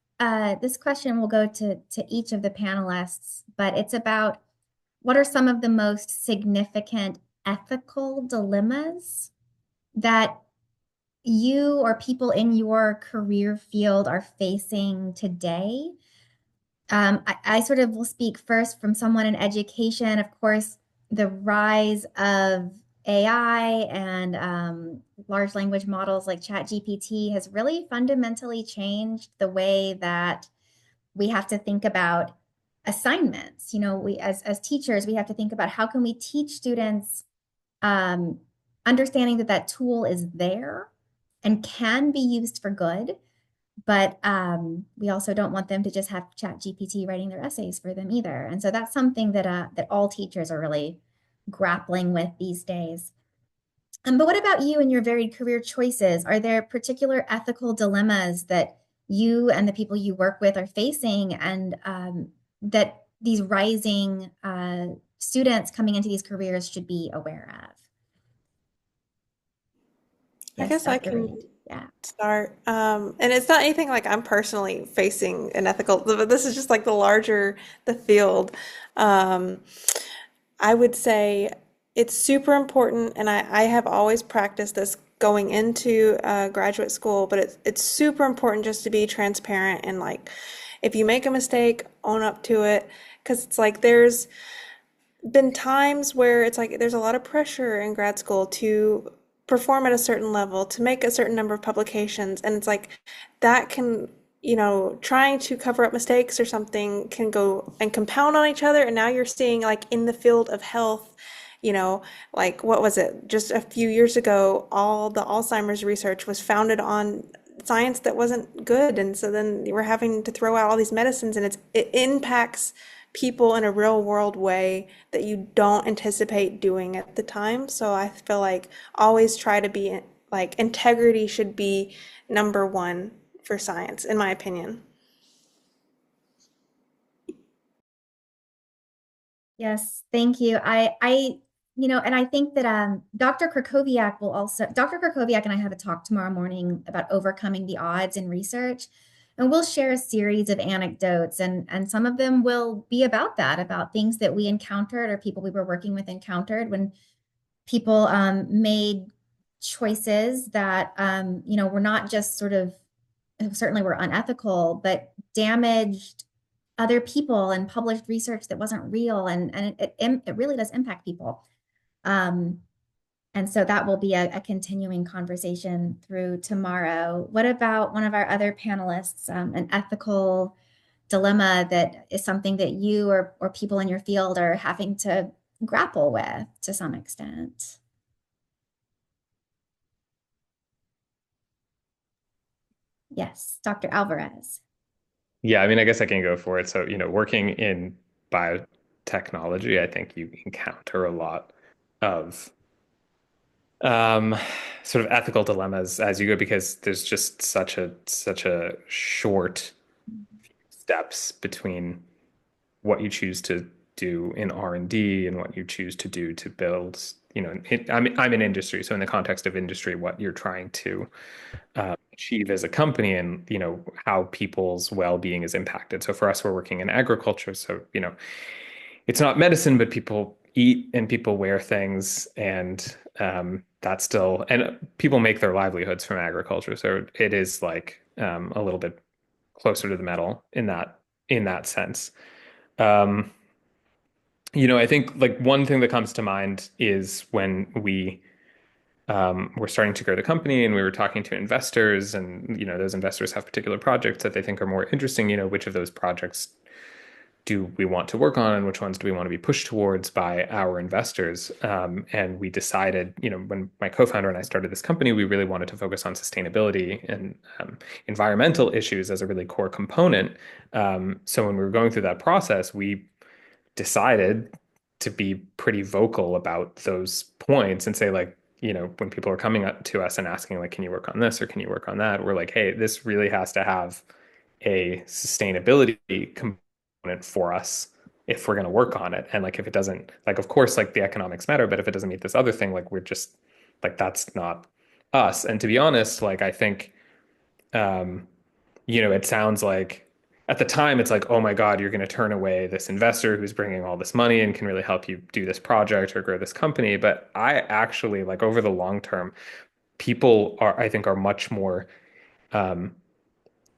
this question will go to each of the panelists, but it's about what are some of the most significant ethical dilemmas that you or people in your career field are facing today? I sort of will speak first from someone in education. Of course, the rise of AI and large language models like ChatGPT has really fundamentally changed the way that we have to think about assignments. We as teachers, we have to think about how can we teach students um, understanding that that tool is there and can be used for good, but we also don't want them to just have Chat GPT writing their essays for them either. And so that's something that all teachers are really grappling with these days. But what about you and your varied career choices? Are there particular ethical dilemmas that you and the people you work with are facing, and that these rising students coming into these careers should be aware of? I Yes, guess I Dr. can Reed. Yeah. start. And it's not anything like I'm personally facing an ethical, but this is just like the field. Um, I would say it's super important, and I have always practiced this going into graduate school, but it's super important just to be transparent and like if you make a mistake, own up to it. Because it's like there's been times where it's like there's a lot of pressure in grad school to perform at a certain level, to make a certain number of publications, and it's like that can trying to cover up mistakes or something can go and compound on each other. And now you're seeing, like, in the field of health, you know, like, what was it? Just a few years ago, all the Alzheimer's research was founded on science that wasn't good. And so then we're having to throw out all these medicines, and it impacts people in a real world way that you don't anticipate doing at the time. So I feel like always try to be like, integrity should be number one for science, in my opinion. Yes, thank you. And I think that Dr. Krakowiak and I have a talk tomorrow morning about overcoming the odds in research. And we'll share a series of anecdotes, and some of them will be about that, about things that we encountered or people we were working with encountered when people made choices that were not just sort of certainly were unethical, but damaged other people and published research that wasn't real, and it really does impact people. Um, and so that will be a continuing conversation through tomorrow. What about one of our other panelists, an ethical dilemma that is something that you or people in your field are having to grapple with to some extent? Yes, Dr. Alvarez. Yeah, I mean, I guess I can go for it. So, working in biotechnology, I think you encounter a lot of um, sort of ethical dilemmas as you go because there's just such a short steps between what you choose to do in R&D and what you choose to do to build, I'm in industry, so in the context of industry, what you're trying to achieve as a company and how people's well-being is impacted. So for us, we're working in agriculture, so it's not medicine, but people eat and people wear things, and that's still and people make their livelihoods from agriculture. So it is like a little bit closer to the metal in that sense. Um, I think like one thing that comes to mind is when we were starting to grow the company and we were talking to investors, and those investors have particular projects that they think are more interesting. Which of those projects do we want to work on and which ones do we want to be pushed towards by our investors? And we decided, when my co-founder and I started this company, we really wanted to focus on sustainability and environmental issues as a really core component. So when we were going through that process, we decided to be pretty vocal about those points and say, like, when people are coming up to us and asking, like, can you work on this or can you work on that? We're like, hey, this really has to have a sustainability component for us if we're going to work on it. And like, if it doesn't, like, of course, like the economics matter, but if it doesn't meet this other thing, like, we're just like, that's not us. And to be honest, like, I think, um, it sounds like at the time it's like, oh my God, you're going to turn away this investor who's bringing all this money and can really help you do this project or grow this company. But I actually like over the long term, people I think, are much more um,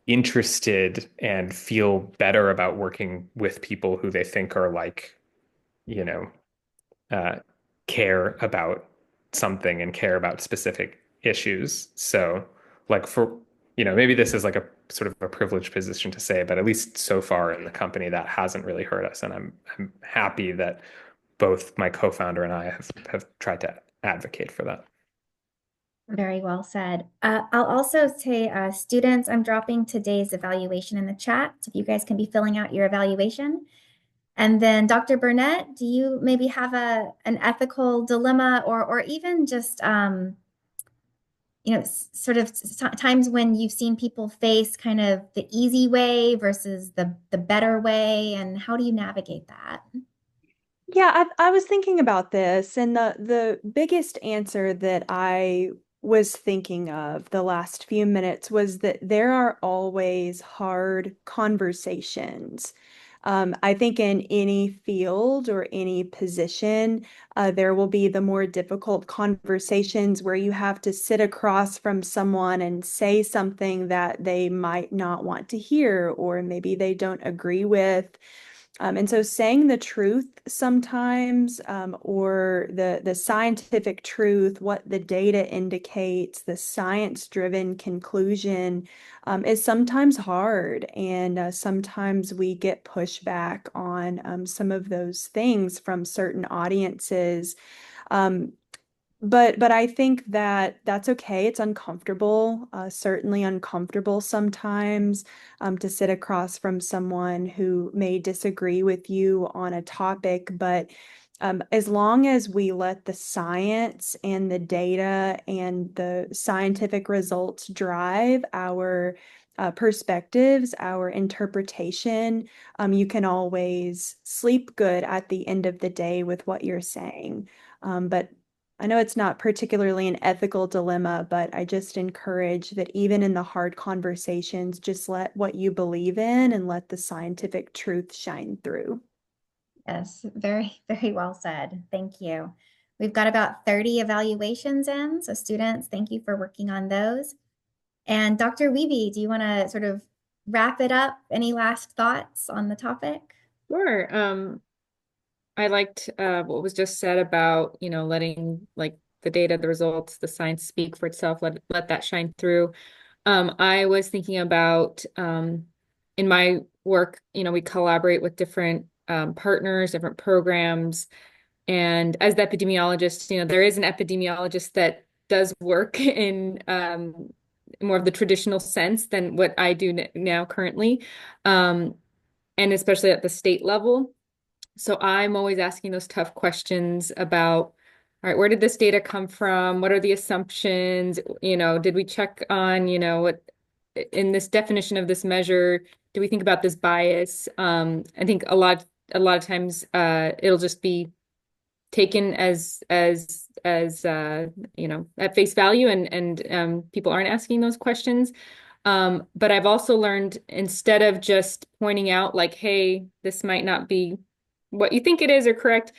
interested and feel better about working with people who they think are like, you know, uh, care about something and care about specific issues. So, like maybe this is like a sort of a privileged position to say, but at least so far in the company, that hasn't really hurt us, and I'm happy that both my co-founder and I have tried to advocate for that. Very well said. I'll also say, students, I'm dropping today's evaluation in the chat. So if you guys can be filling out your evaluation. And then Dr. Burnett, do you maybe have an ethical dilemma or even just, sort of times when you've seen people face kind of the easy way versus the better way, and how do you navigate that? Yeah, I was thinking about this, and the biggest answer that I was thinking of the last few minutes was that there are always hard conversations. I think in any field or any position, there will be the more difficult conversations where you have to sit across from someone and say something that they might not want to hear, or maybe they don't agree with. And so saying the truth sometimes, or the scientific truth, what the data indicates, the science-driven conclusion, is sometimes hard. And sometimes we get pushback on some of those things from certain audiences. Um, but I think that that's okay. It's uncomfortable, certainly uncomfortable sometimes, to sit across from someone who may disagree with you on a topic. But as long as we let the science and the data and the scientific results drive our perspectives, our interpretation, you can always sleep good at the end of the day with what you're saying. But I know it's not particularly an ethical dilemma, but I just encourage that even in the hard conversations, just let what you believe in and let the scientific truth shine through. Yes, very, very well said. Thank you. We've got about 30 evaluations in, so students, thank you for working on those. And Dr. Wiebe, do you want to sort of wrap it up? Any last thoughts on the topic? Sure. I liked what was just said about, letting like the data, the results, the science speak for itself, let that shine through. I was thinking about in my work, we collaborate with different partners, different programs. And as the epidemiologist, there is an epidemiologist that does work in more of the traditional sense than what I do now currently, um, and especially at the state level. So I'm always asking those tough questions about, all right, where did this data come from? What are the assumptions? Did we check on, what in this definition of this measure, do we think about this bias? I think a lot of times it'll just be taken as at face value, and people aren't asking those questions. But I've also learned, instead of just pointing out like, hey, this might not be what you think it is or correct,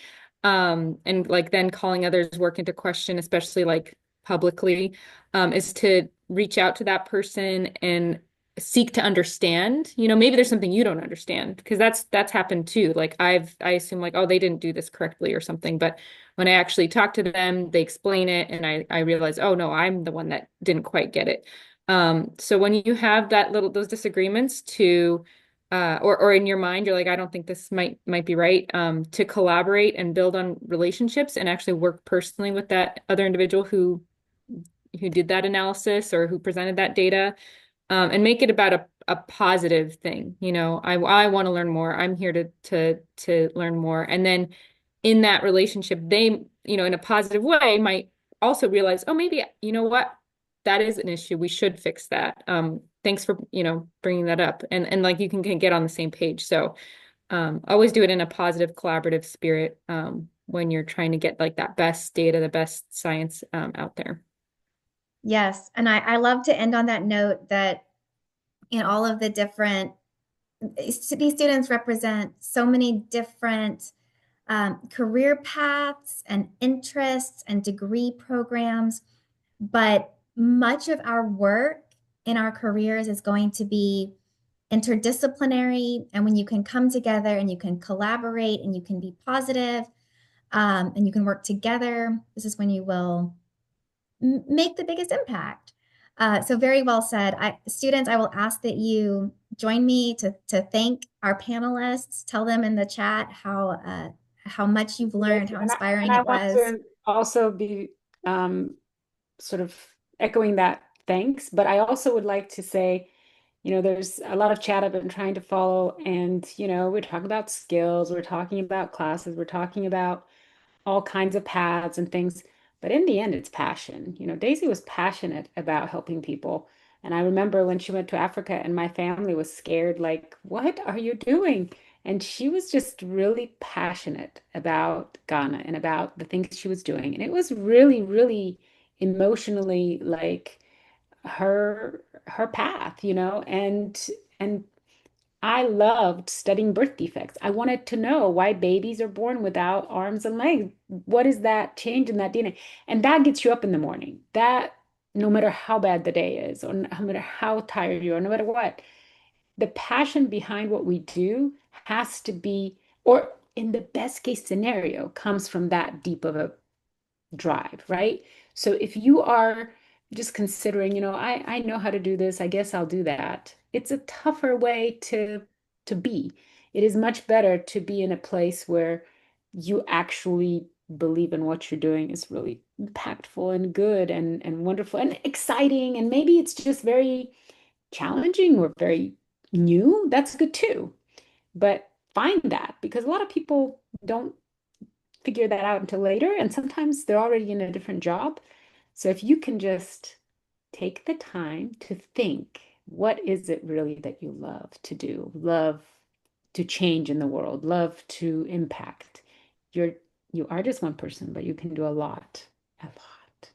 and like then calling others' work into question, especially like publicly, is to reach out to that person and seek to understand. Maybe there's something you don't understand, because that's happened too. Like I assume like, oh, they didn't do this correctly or something, but when I actually talk to them, they explain it, and I realize, oh no, I'm the one that didn't quite get it. So when you have those disagreements, or in your mind, you're like, I don't think this might be right, to collaborate and build on relationships and actually work personally with that other individual who did that analysis or who presented that data, and make it about a positive thing. I want to learn more. I'm here to learn more. And then in that relationship, they, in a positive way, might also realize, oh, maybe, you know what, that is an issue. We should fix that. Thanks for, bringing that up. And like you can get on the same page. So always do it in a positive, collaborative spirit, when you're trying to get like that best data, the best science out there. Yes, and I love to end on that note that in all of the different, these students represent so many different career paths and interests and degree programs, but much of our work in our careers is going to be interdisciplinary. And when you can come together and you can collaborate and you can be positive, and you can work together, this is when you will make the biggest impact. So very well said. Students, I will ask that you join me to thank our panelists. Tell them in the chat how much you've Yes, learned, how and inspiring I it want was. to also be sort of echoing that thanks, but I also would like to say, there's a lot of chat I've been trying to follow, and, we're talking about skills, we're talking about classes, we're talking about all kinds of paths and things. But in the end, it's passion. Daisy was passionate about helping people. And I remember when she went to Africa and my family was scared, like, what are you doing? And she was just really passionate about Ghana and about the things she was doing. And it was really, really emotionally like her path, and I loved studying birth defects. I wanted to know why babies are born without arms and legs. What is that change in that DNA? And that gets you up in the morning. That, no matter how bad the day is, or no matter how tired you are, no matter what, the passion behind what we do has to be, or in the best case scenario, comes from that deep of a drive, right? So if you are just considering, I know how to do this, I guess I'll do that. It's a tougher way to be. It is much better to be in a place where you actually believe in what you're doing is really impactful and good and wonderful and exciting. And maybe it's just very challenging or very new. That's good too. But find that because a lot of people don't figure that out until later, and sometimes they're already in a different job. So if you can just take the time to think, what is it really that you love to do, love to change in the world, love to impact? You're you are just one person, but you can do a lot, a lot.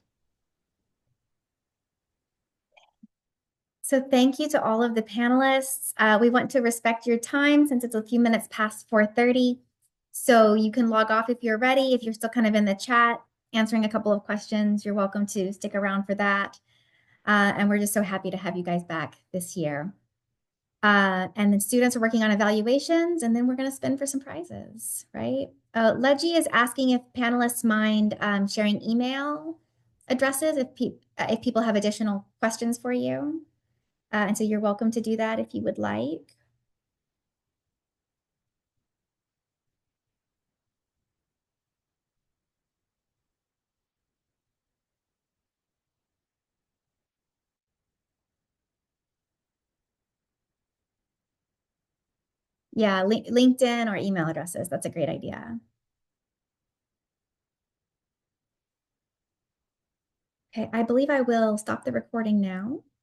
So thank you to all of the panelists. We want to respect your time since it's a few minutes past 4:30. So you can log off if you're ready. If you're still kind of in the chat, answering a couple of questions, you're welcome to stick around for that. And we're just so happy to have you guys back this year. And the students are working on evaluations, and then we're going to spin for some prizes, right? Leggy is asking if panelists mind sharing email addresses if people have additional questions for you. And so you're welcome to do that if you would like. Yeah, LinkedIn or email addresses. That's a great idea. Okay, I believe I will stop the recording now.